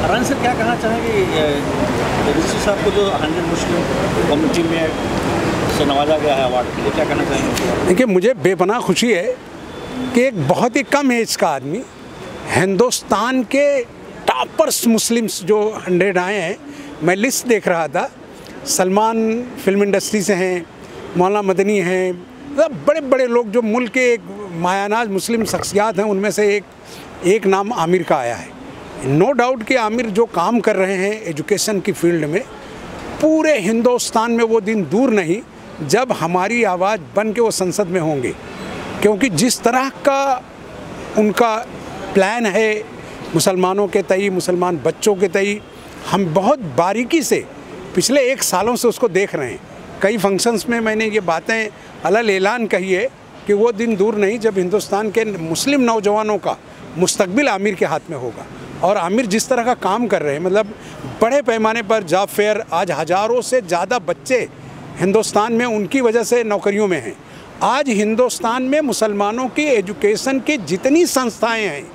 Run sir क्या कहना चाहेंगे ऋषि साहब को जो 100 मुस्लिम कम्युनिटी में से नवाजा गया है अवार्ड के लिए, क्या कहना चाहेंगे? देखिए, मुझे बेपनाह खुशी है कि एक बहुत ही कम एज का आदमी हिंदुस्तान के टॉपर्स मुस्लिम्स जो 100 आए हैं, मैं लिस्ट देख रहा था, सलमान फिल्म इंडस्ट्री से हैं, मौलाना मदनी हैं, मतलब बड़े बड़े लोग जो मुल्क के एक मायानाज मुस्लिम शख्सियात हैं, उनमें से एक नाम आमिर का आया है। नो डाउट कि आमिर जो काम कर रहे हैं एजुकेशन की फील्ड में, पूरे हिंदुस्तान में वो दिन दूर नहीं जब हमारी आवाज़ बन के वो संसद में होंगे, क्योंकि जिस तरह का उनका प्लान है मुसलमानों के तई, मुसलमान बच्चों के तई, हम बहुत बारीकी से पिछले 1 सालों से उसको देख रहे हैं। कई फंक्शंस में मैंने ये बातें अलग ऐलान कही है कि वो दिन दूर नहीं जब हिंदुस्तान के मुस्लिम नौजवानों का मुस्तकबिल आमिर के हाथ में होगा। और आमिर जिस तरह का काम कर रहे हैं, मतलब बड़े पैमाने पर जॉब फेयर, आज हज़ारों से ज़्यादा बच्चे हिंदुस्तान में उनकी वजह से नौकरियों में हैं। आज हिंदुस्तान में मुसलमानों की एजुकेशन की जितनी संस्थाएं हैं,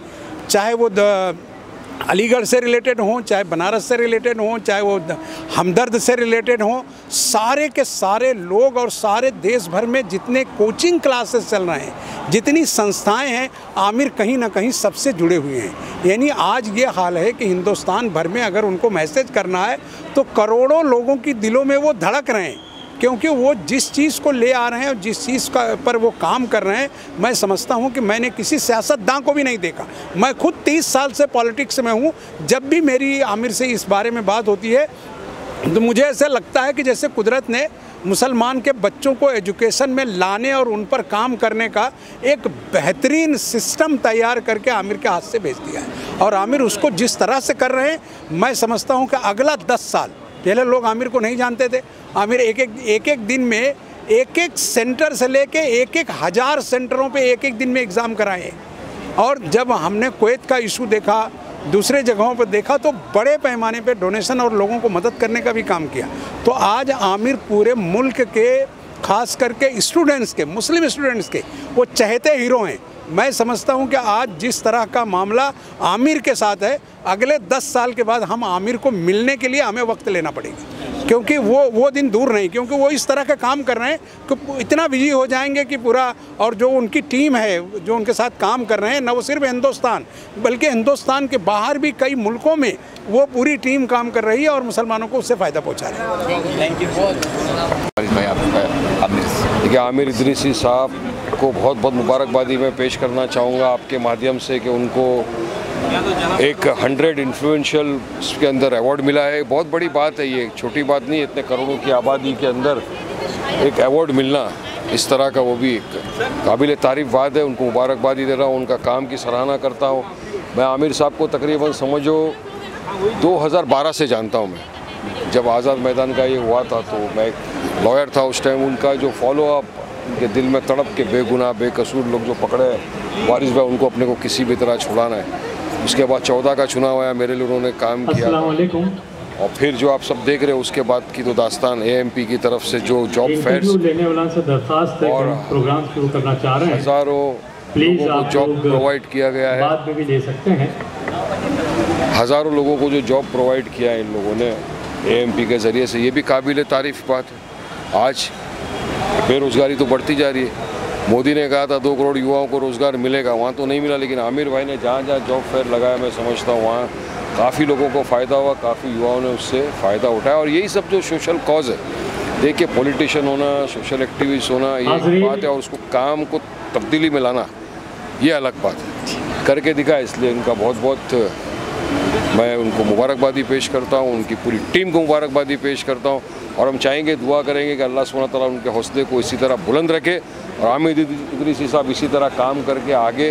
चाहे वो अलीगढ़ से रिलेटेड हों, चाहे बनारस से रिलेटेड हों, चाहे वो हमदर्द से रिलेटेड हों, सारे के सारे लोग और सारे देश भर में जितने कोचिंग क्लासेस चल रहे हैं, जितनी संस्थाएं हैं, आमिर कहीं ना कहीं सबसे जुड़े हुए हैं। यानी आज ये हाल है कि हिंदुस्तान भर में अगर उनको मैसेज करना है तो करोड़ों लोगों की दिलों में वो धड़क रहे हैं, क्योंकि वो जिस चीज़ को ले आ रहे हैं और जिस चीज़ का पर वो काम कर रहे हैं, मैं समझता हूँ कि मैंने किसी सियासतदान को भी नहीं देखा। मैं खुद 30 साल से पॉलिटिक्स में हूँ। जब भी मेरी आमिर से इस बारे में बात होती है तो मुझे ऐसा लगता है कि जैसे कुदरत ने मुसलमान के बच्चों को एजुकेशन में लाने और उन पर काम करने का एक बेहतरीन सिस्टम तैयार करके आमिर के हाथ से भेज दिया है। और आमिर उसको जिस तरह से कर रहे हैं, मैं समझता हूँ कि अगला 10 साल, पहले लोग आमिर को नहीं जानते थे, आमिर एक दिन में एक सेंटर से लेके एक हज़ार सेंटरों पे एक दिन में एग्ज़ाम कराए। और जब हमने कुवैत का इशू देखा, दूसरे जगहों पर देखा, तो बड़े पैमाने पे डोनेशन और लोगों को मदद करने का भी काम किया। तो आज आमिर पूरे मुल्क के, खास करके स्टूडेंट्स के, मुस्लिम स्टूडेंट्स के वो चहेते हीरो हैं। मैं समझता हूं कि आज जिस तरह का मामला आमिर के साथ है, अगले 10 साल के बाद हम आमिर को मिलने के लिए हमें वक्त लेना पड़ेगा, क्योंकि वो दिन दूर नहीं, क्योंकि वो इस तरह का काम कर रहे हैं कि इतना बिजी हो जाएंगे कि पूरा, और जो उनकी टीम है जो उनके साथ काम कर रहे हैं, न वो सिर्फ हिंदुस्तान बल्कि हिंदुस्तान के बाहर भी कई मुल्कों में वो पूरी टीम काम कर रही है और मुसलमानों को उससे फ़ायदा पहुँचा रही है। Thank you. देखिए, आमिर इदरीसी साहब को बहुत बहुत मुबारकबादी मैं पेश करना चाहूँगा आपके माध्यम से कि उनको एक 100 इन्फ्लुएंशियल के अंदर अवार्ड मिला है। बहुत बड़ी बात है, ये छोटी बात नहीं है। इतने करोड़ों की आबादी के अंदर एक अवार्ड मिलना इस तरह का, वो भी एक काबिल तारीफ़ बात है। उनको मुबारकबादी दे रहा हूँ, उनका काम की सराहना करता हूँ। मैं आमिर साहब को तकरीबन समझो 2012 से जानता हूँ। मैं जब आज़ाद मैदान का ये हुआ था तो मैं एक लॉयर था उस टाइम। उनका जो फॉलोअप, उनके दिल में तड़प के बेगुनाह बेकसूर लोग जो पकड़े वारिस भाई, उनको अपने को किसी भी तरह छुड़ाना है। उसके बाद 14 का चुनाव आया, मेरे लिए उन्होंने काम किया। और फिर जो आप सब देख रहे हो उसके बाद की तो दास्तान AMP की तरफ से जो जॉब फेयर्स और हज़ारों लोगों को जॉब प्रोवाइड किया गया है, हज़ारों लोगों को जो जॉब प्रोवाइड किया है इन लोगों ने AMP के ज़रिए से, ये भी काबिल तारीफ़ बात है। आज बेरोज़गारी तो बढ़ती जा रही है। मोदी ने कहा था 2 करोड़ युवाओं को रोज़गार मिलेगा, वहाँ तो नहीं मिला, लेकिन आमिर भाई ने जहाँ जहाँ जॉब फेयर लगाया, मैं समझता हूँ वहाँ काफ़ी लोगों को फ़ायदा हुआ, काफ़ी युवाओं ने उससे फ़ायदा उठाया। और यही सब जो सोशल कॉज है, देखिए पॉलिटिशियन होना, सोशल एक्टिविस्ट होना, ये बात है, और उसको काम को तब्दीली में लाना ये अलग बात है। करके दिखा, इसलिए इनका बहुत बहुत मैं उनको मुबारकबादी पेश करता हूँ, उनकी पूरी टीम को मुबारकबादी पेश करता हूँ। और हम चाहेंगे, दुआ करेंगे कि अल्लाह सुब्हानहू तआला उनके हौसले को इसी तरह बुलंद रखे और आमिर इदरीसी साहब इसी तरह काम करके आगे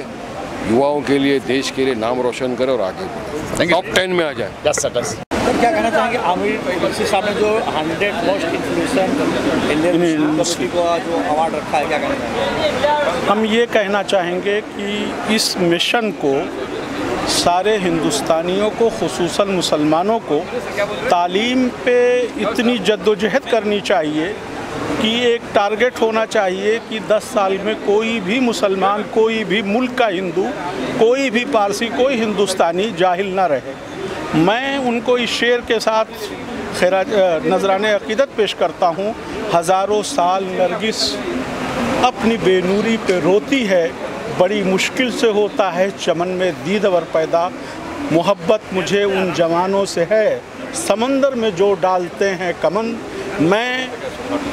युवाओं के लिए, देश के लिए नाम रोशन करे और आगे टॉप 10 में आ जाए। तो क्या कहना चाहेंगे आमिर इदरीसी साहब ने जो 100 मोस्ट इन्फ्लुएंशियल इंडियन कम्युनिटी को जो अवार्ड रखा है, क्या कहना चाहेंगे? हम ये कहना चाहेंगे कि इस मिशन को सारे हिंदुस्तानियों को, खुसूसन मुसलमानों को तालीम पे इतनी जद्दोजहद करनी चाहिए कि एक टारगेट होना चाहिए कि 10 साल में कोई भी मुसलमान, कोई भी मुल्क का हिंदू, कोई भी पारसी, कोई हिंदुस्तानी जाहिल ना रहे। मैं उनको इस शेर के साथ नजराने अकीदत पेश करता हूँ। हज़ारों साल नरगिस अपनी बेनूरी पे रोती है, बड़ी मुश्किल से होता है चमन में दीदवर पैदा। मोहब्बत मुझे उन जवानों से है, समंदर में जो डालते हैं कमन। मैं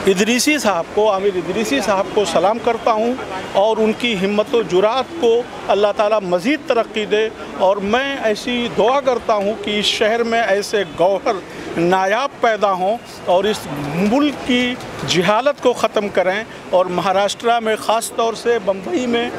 इदरीसी साहब को, आमिर इदरीसी साहब को सलाम करता हूँ और उनकी हिम्मत व जुरात को अल्लाह ताला मज़ीद तरक्की दे। और मैं ऐसी दुआ करता हूँ कि इस शहर में ऐसे गौहर नायाब पैदा हों और इस मुल्क की जहालत को ख़त्म करें। और महाराष्ट्र में ख़ास तौर से बम्बई में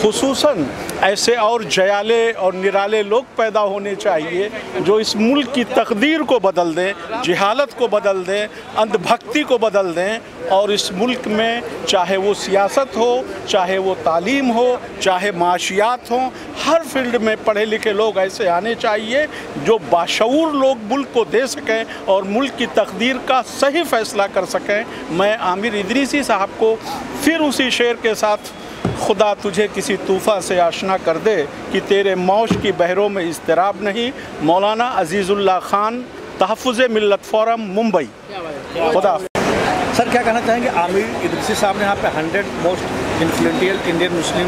खुसूसन ऐसे और जयाले और निराले लोग पैदा होने चाहिए जो इस मुल्क की तकदीर को बदल दें, जहालत को बदल दें, अंधभक्ति को बदल दें। और इस मुल्क में चाहे वो सियासत हो, चाहे वो तालीम हो, चाहे माशियात हो, हर फील्ड में पढ़े लिखे लोग ऐसे आने चाहिए जो बाशऊर लोग मुल्क को दे सकें और मुल्क की तकदीर का सही फ़ैसला कर सकें। मैं आमिर इदरीसी साहब को फिर उसी शेर के साथ, खुदा तुझे किसी तूफ़ा से आशना कर दे कि तेरे मौज की बहरों में इज़्तिराब नहीं। मौलाना अजीज़ुल्लाह खान, तहफ़्फ़ुज़ मिल्लत फोरम, मुंबई। खुदा। सर क्या कहना चाहेंगे, आमिर इदरीसी साहब ने यहाँ पे 100 मोस्ट इन्फ्लुएंशियल इंडियन मुस्लिम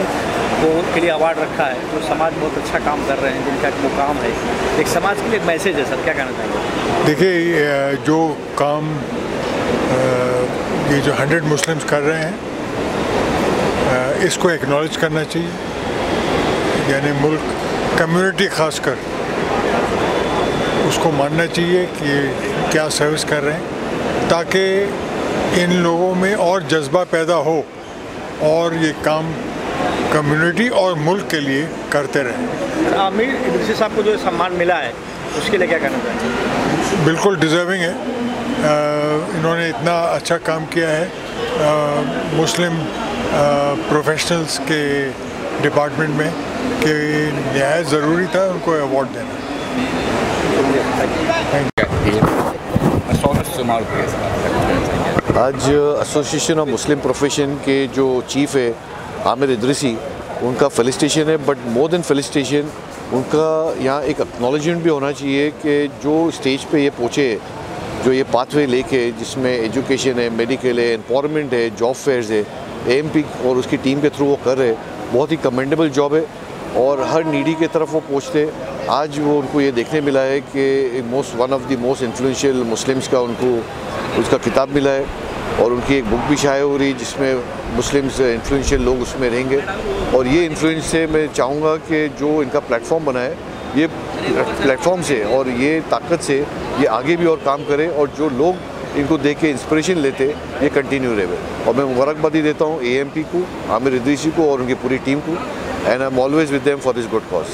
के लिए अवार्ड रखा है, जो समाज बहुत अच्छा काम कर रहे हैं, जिनका एक मुकाम है, एक समाज के लिए एक मैसेज है। सर क्या कहना चाहेंगे? देखिए, जो काम ये जो 100 मुस्लिम्स कर रहे हैं, इसको एक्नॉलेज करना चाहिए। यानी मुल्क कम्युनिटी खासकर उसको मानना चाहिए कि क्या सर्विस कर रहे हैं, ताकि इन लोगों में और जज्बा पैदा हो और ये काम कम्युनिटी और मुल्क के लिए करते रहें। आमिर इदरीसी साहब को जो सम्मान मिला है उसके लिए क्या कहना चाहेंगे? बिल्कुल डिज़र्विंग है। इन्होंने इतना अच्छा काम किया है मुस्लिम प्रोफेशनल्स के डिपार्टमेंट में कि नहायत ज़रूरी था उनको अवार्ड देना। आज एसोसिएशन ऑफ मुस्लिम प्रोफेशन के जो चीफ़ है आमिर इदरीसी, उनका फेलिसिटेशन है। बट मोर देन फेलिसिटेशन, उनका यहाँ एक एक्नॉलेजमेंट भी होना चाहिए कि जो स्टेज पे ये पहुँचे, जो ये पाथवे लेके, जिसमें एजुकेशन है, मेडिकल है, एम्पावरमेंट है, जॉब फेयर्स है, एएमपी और उसकी टीम के थ्रू वो कर रहे, बहुत ही कमेंडेबल जॉब है और हर नीडी के तरफ वो पहुँचते। आज वो उनको ये देखने मिला है कि one of the most influential Muslims का उनको उसका खिताब मिला है और उनकी एक बुक भी शाये हो रही जिसमें मुस्लिम्स इन्फ्लुएंशियल लोग उसमें रहेंगे। और ये इन्फ्लुएंस से मैं चाहूँगा कि जो इनका प्लेटफॉर्म बना है, ये प्लेटफॉर्म से और ये ताकत से ये आगे भी और काम करे और जो लोग इनको देख के इंस्पिरेशन लेते, ये कंटिन्यू रहे। और मैं मुबारकबादी देता हूँ एएमपी को, आमिर इदरीसी को और उनकी पूरी टीम को। And I am always with them for this good cause.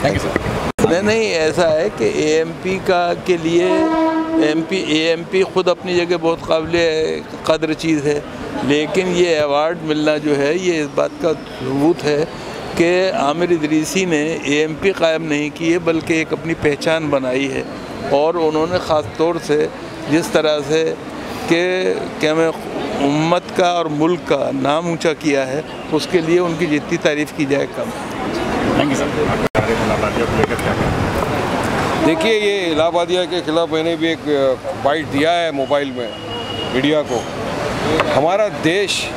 Thank you sir. नहीं, ऐसा है कि एएमपी का के लिए एएमपी ख़ुद अपनी जगह बहुत काबिल कदर चीज़ है, लेकिन ये अवार्ड मिलना जो है ये इस बात का सबूत है कि आमिर इदरीसी ने एएमपी कायम नहीं की है बल्कि एक अपनी पहचान बनाई है। और उन्होंने ख़ास तौर से जिस तरह से कि मैं उम्मत का और मुल्क का नाम ऊंचा किया है, उसके लिए उनकी जितनी तारीफ़ की जाए कम। Thank you sir. देखिए, ये इलाहाबादिया के ख़िलाफ़ मैंने भी एक बाइट दिया है मोबाइल में मीडिया को। हमारा देश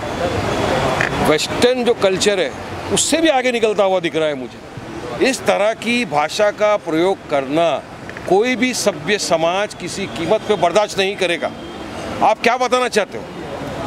वेस्टर्न जो कल्चर है उससे भी आगे निकलता हुआ दिख रहा है मुझे। इस तरह की भाषा का प्रयोग करना कोई भी सभ्य समाज किसी कीमत पे बर्दाश्त नहीं करेगा। आप क्या बताना चाहते हो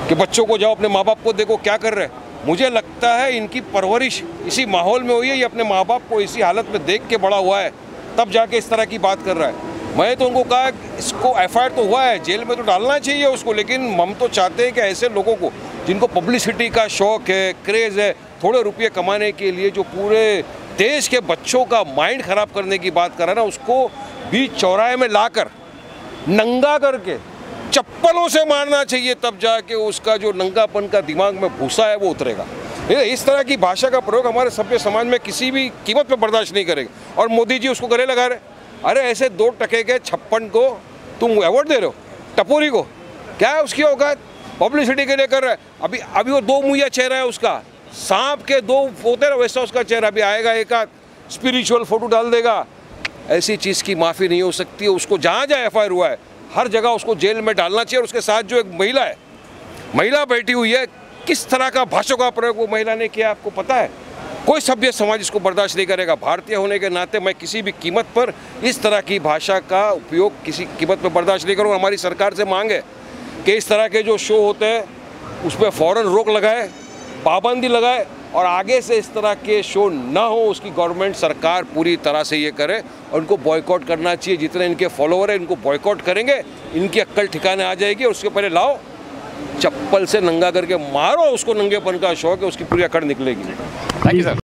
कि बच्चों को जाओ अपने माँ बाप को देखो क्या कर रहे हैं? मुझे लगता है इनकी परवरिश इसी माहौल में हुई है, ये अपने माँ बाप को इसी हालत में देख के बड़ा हुआ है, तब जाके इस तरह की बात कर रहा है। मैं तो उनको कहा इसको एफआईआर तो हुआ है, जेल में तो डालना चाहिए उसको, लेकिन हम तो चाहते हैं कि ऐसे लोगों को जिनको पब्लिसिटी का शौक़ है, क्रेज़ है, थोड़े रुपये कमाने के लिए जो पूरे देश के बच्चों का माइंड ख़राब करने की बात कर रहा है ना, उसको बीच चौराहे में लाकर नंगा करके चप्पलों से मारना चाहिए, तब जाके उसका जो नंगापन का दिमाग में भूसा है वो उतरेगा। इस तरह की भाषा का प्रयोग हमारे सभ्य समाज में किसी भी कीमत पे बर्दाश्त नहीं करेगा। और मोदी जी उसको गले लगा रहे, अरे ऐसे 2 टके के 56 को तुम अवार्ड दे रहे हो, टपोरी को, क्या है उसकी औकात? पब्लिसिटी के लिए कर रहा है। अभी वो 2 मुहैया चेहरा है उसका, सांप के 2 होते ना वैसा उसका चेहरा। अभी आएगा एक आध स्पिरिचुअल फोटो डाल देगा, ऐसी चीज़ की माफ़ी नहीं हो सकती है। उसको जहाँ जहाँ FIR हुआ है हर जगह उसको जेल में डालना चाहिए। और उसके साथ जो एक महिला बैठी हुई है, किस तरह का भाषा का प्रयोग वो महिला ने किया आपको पता है? कोई सभ्य समाज इसको बर्दाश्त नहीं करेगा। भारतीय होने के नाते मैं किसी भी कीमत पर इस तरह की भाषा का उपयोग किसी कीमत पर बर्दाश्त नहीं करूँगा। हमारी सरकार से मांग है कि इस तरह के जो शो होते हैं उस पर फ़ौरन रोक लगाए, पाबंदी लगाए और आगे से इस तरह के शो ना हो उसकी गवर्नमेंट सरकार पूरी तरह से ये करे और उनको बॉयकॉट करना चाहिए। जितने इनके फॉलोअर हैं इनको बॉयकॉट करेंगे, इनकी अक्ल ठिकाने आ जाएगी। और उसके पहले लाओ चप्पल से नंगा करके मारो उसको, नंगेपन का शौक है उसकी पूरी अकड़ निकलेगी। Thank you sir.